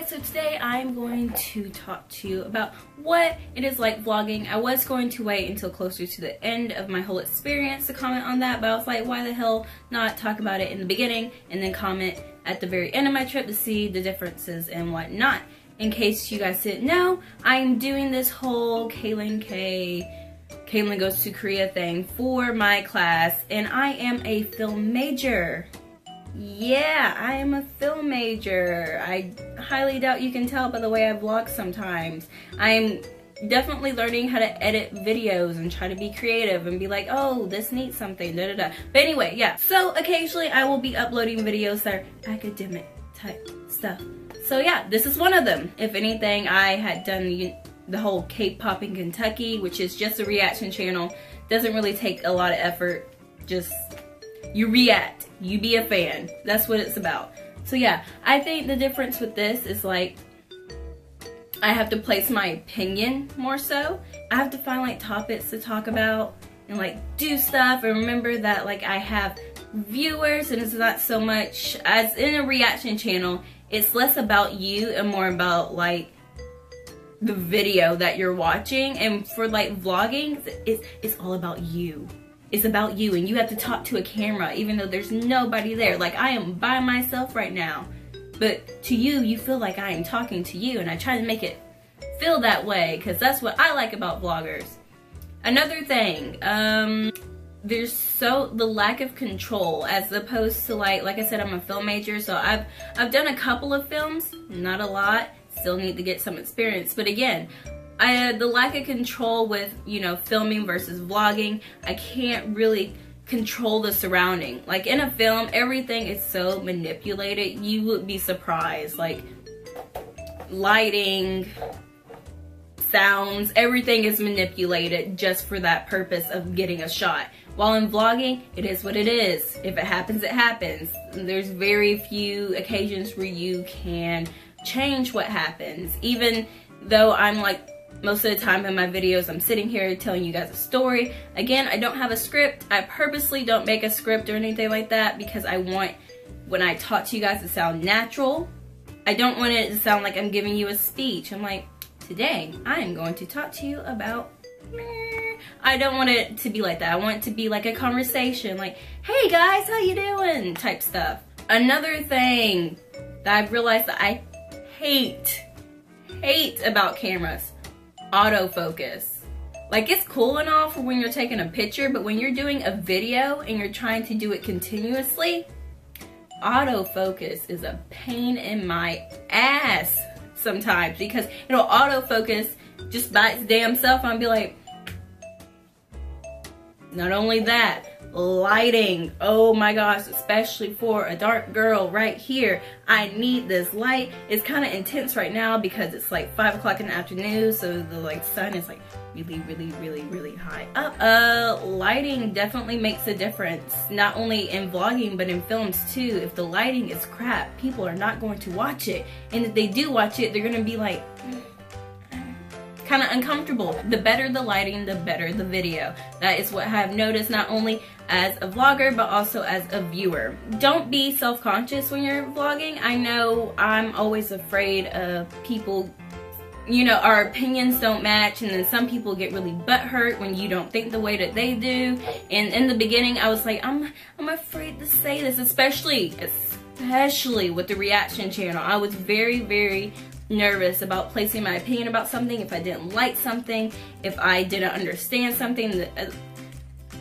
so today I'm going to talk to you about what it is like vlogging. I was going to wait until closer to the end of my whole experience to comment on that, but I was like, why the hell not talk about it in the beginning and then comment at the very end of my trip to see the differences and whatnot. In case you guys didn't know, I'm doing this whole KalynKae, Kalyn goes to Korea thing for my class, and I am a film major. Yeah, I am a film major. I highly doubt you can tell by the way I vlog sometimes. I'm definitely learning how to edit videos and try to be creative and be like, oh, this needs something, da da da. But anyway, yeah. So occasionally I will be uploading videos that are academic type stuff. So yeah, this is one of them. If anything, I had done the whole K-pop in Kentucky, which is just a reaction channel. Doesn't really take a lot of effort. Just, you react. You be a fan. That's what it's about. So yeah, I think the difference with this is like, I have to place my opinion more so. I have to find like topics to talk about and like do stuff, and remember that like I have viewers and it's not so much as in a reaction channel. It's less about you and more about like the video that you're watching. And for like vlogging, it's all about you. It's about you, and you have to talk to a camera even though there's nobody there. Like I am by myself right now, but to you, you feel like I am talking to you, and I try to make it feel that way because that's what I like about vloggers. Another thing, there's the lack of control as opposed to like I said, I'm a film major, so I've done a couple of films, not a lot, still need to get some experience, but again, the lack of control with, you know, filming versus vlogging, I can't really control the surrounding. Like in a film, everything is so manipulated, you would be surprised. Like lighting, sounds, everything is manipulated just for that purpose of getting a shot. While in vlogging, it is what it is. If it happens, it happens. There's very few occasions where you can change what happens. Even though I'm like, most of the time in my videos, I'm sitting here telling you guys a story. Again, I don't have a script. I purposely don't make a script or anything like that because I want, when I talk to you guys, to sound natural. I don't want it to sound like I'm giving you a speech. I'm like, today, I am going to talk to you about... I don't want it to be like that. I want it to be like a conversation, like, hey guys, how you doing? Type stuff. Another thing that I've realized that I hate about cameras, autofocus. Like, it's cool and all for when you're taking a picture, but when you're doing a video and you're trying to do it continuously, autofocus is a pain in my ass sometimes, because it'll autofocus just by its damn self, and I'll be like, not only that, lighting, oh my gosh, especially for a dark girl right here, I need this light. It's kind of intense right now because it's like 5 o'clock in the afternoon, so the like sun is like really high up. Lighting definitely makes a difference, not only in vlogging but in films too. If the lighting is crap, people are not going to watch it, and if they do watch it, they're gonna be like kind of uncomfortable. The better the lighting, the better the video. That is what I have noticed, not only as a vlogger but also as a viewer. Don't be self-conscious when you're vlogging. I know I'm always afraid of people, you know, our opinions don't match, and then some people get really butthurt when you don't think the way that they do. And in the beginning I was like, I'm afraid to say this, especially with the reaction channel. I was very nervous about placing my opinion about something, if I didn't like something, if I didn't understand something.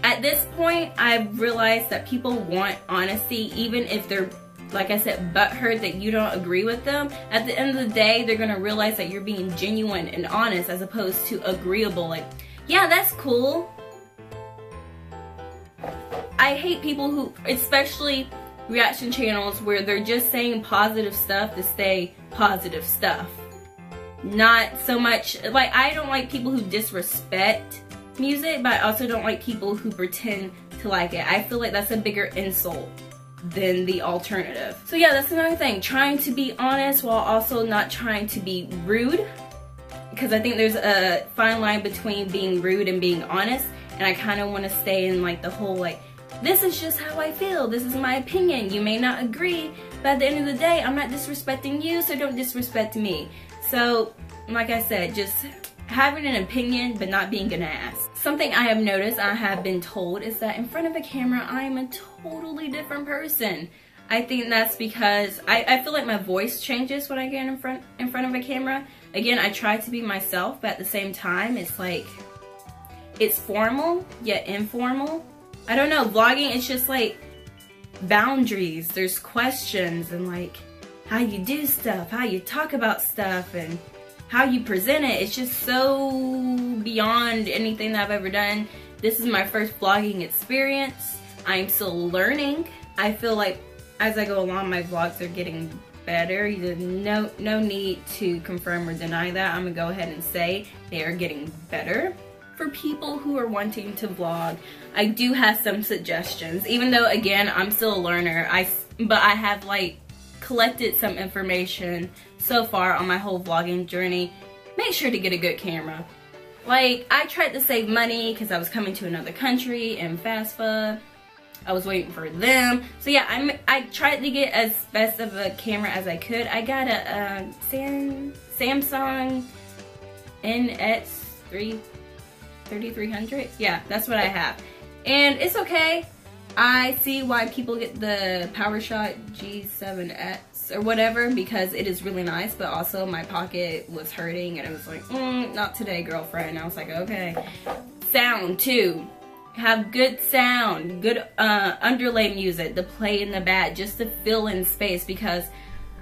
At this point, I've realized that people want honesty, even if they're, like I said, butthurt that you don't agree with them. At the end of the day, they're gonna realize that you're being genuine and honest as opposed to agreeable, like, yeah, that's cool. I hate people who, especially reaction channels where they're just saying positive stuff to say positive stuff. Not so much, like, I don't like people who disrespect music, but I also don't like people who pretend to like it. I feel like that's a bigger insult than the alternative. So yeah, that's another thing, trying to be honest while also not trying to be rude, because I think there's a fine line between being rude and being honest, and I kind of want to stay in like the whole like this is just how I feel. This is my opinion. You may not agree, but at the end of the day, I'm not disrespecting you, so don't disrespect me. So, like I said, just having an opinion, but not being an ass. Something I have noticed, I have been told, is that in front of a camera, I am a totally different person. I think that's because I feel like my voice changes when I get in front of a camera. Again, I try to be myself, but at the same time, it's like, it's formal, yet informal. I don't know, vlogging, it's just like boundaries. There's questions and like how you do stuff, how you talk about stuff, and how you present it. It's just so beyond anything that I've ever done. This is my first vlogging experience. I'm still learning. I feel like as I go along, my vlogs are getting better. No need to confirm or deny that. I'm gonna go ahead and say they are getting better. For people who are wanting to vlog, I do have some suggestions. Even though, again, I'm still a learner, but I have like collected some information so far on my whole vlogging journey. Make sure to get a good camera. Like, I tried to save money because I was coming to another country and FAFSA. I was waiting for them. So yeah, I tried to get as best of a camera as I could. I got a Samsung NX3 3300. Yeah, that's what I have. And it's okay. I see why people get the PowerShot G7X or whatever, because it is really nice, but also my pocket was hurting and it was like, not today, girlfriend. And I was like, okay. Sound too. Have good sound, good underlay music to play in the back just to fill in space, because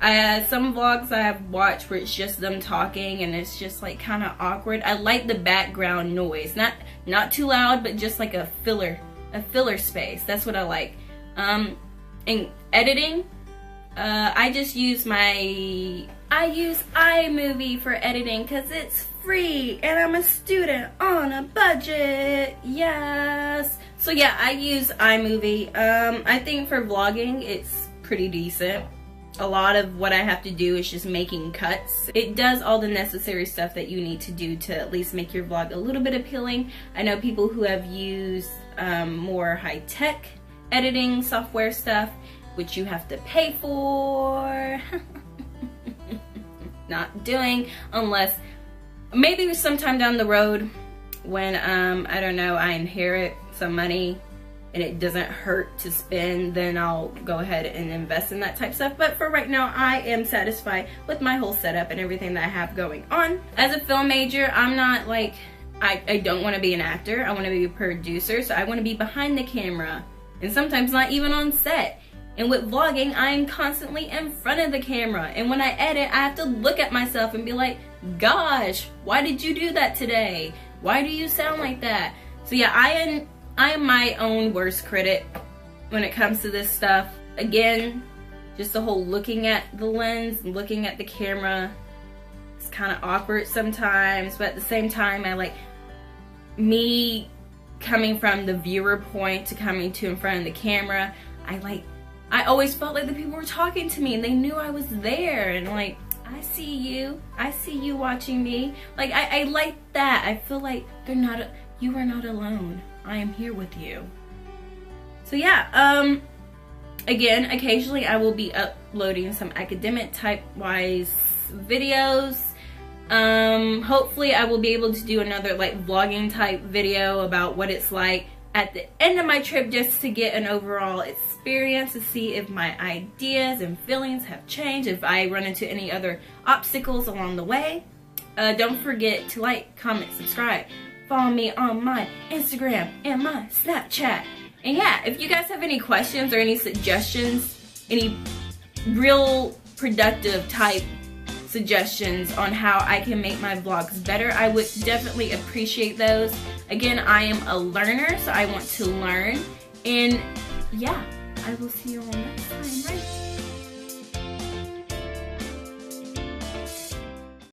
some vlogs I have watched where it's just them talking and it's just like kind of awkward. I like the background noise, not too loud, but just like a filler space. That's what I like. In editing, I use iMovie for editing because it's free and I'm a student on a budget. Yes. So yeah, I use iMovie. I think for vlogging it's pretty decent. A lot of what I have to do is just making cuts. It does all the necessary stuff that you need to do to at least make your vlog a little bit appealing. I know people who have used more high-tech editing software stuff, which you have to pay for. Not doing, unless maybe sometime down the road when I don't know, I inherit some money and it doesn't hurt to spend, then I'll go ahead and invest in that type of stuff. But for right now, I am satisfied with my whole setup and everything that I have going on. As a film major, I'm not like, I don't want to be an actor. I want to be a producer, so I want to be behind the camera and sometimes not even on set. And with vlogging, I'm constantly in front of the camera. And when I edit, I have to look at myself and be like, gosh, why did you do that today? Why do you sound like that? So yeah, I am my own worst critic when it comes to this stuff. Again, just the whole looking at the lens, looking at the camera, it's kind of awkward sometimes, but at the same time, I like me coming from the viewer point to coming to in front of the camera. I always felt like the people were talking to me and they knew I was there, and like, I see you watching me. Like, I like that. I feel like you are not alone. I am here with you. So yeah, again, occasionally I will be uploading some academic type wise videos. Hopefully I will be able to do another like vlogging type video about what it's like at the end of my trip, just to get an overall experience, to see if my ideas and feelings have changed, if I run into any other obstacles along the way. Don't forget to like, comment, subscribe. Follow me on my Instagram and my Snapchat. And yeah, if you guys have any questions or any suggestions, any real productive type suggestions on how I can make my vlogs better, I would definitely appreciate those. Again, I am a learner, so I want to learn. And yeah, I will see you all next time, right?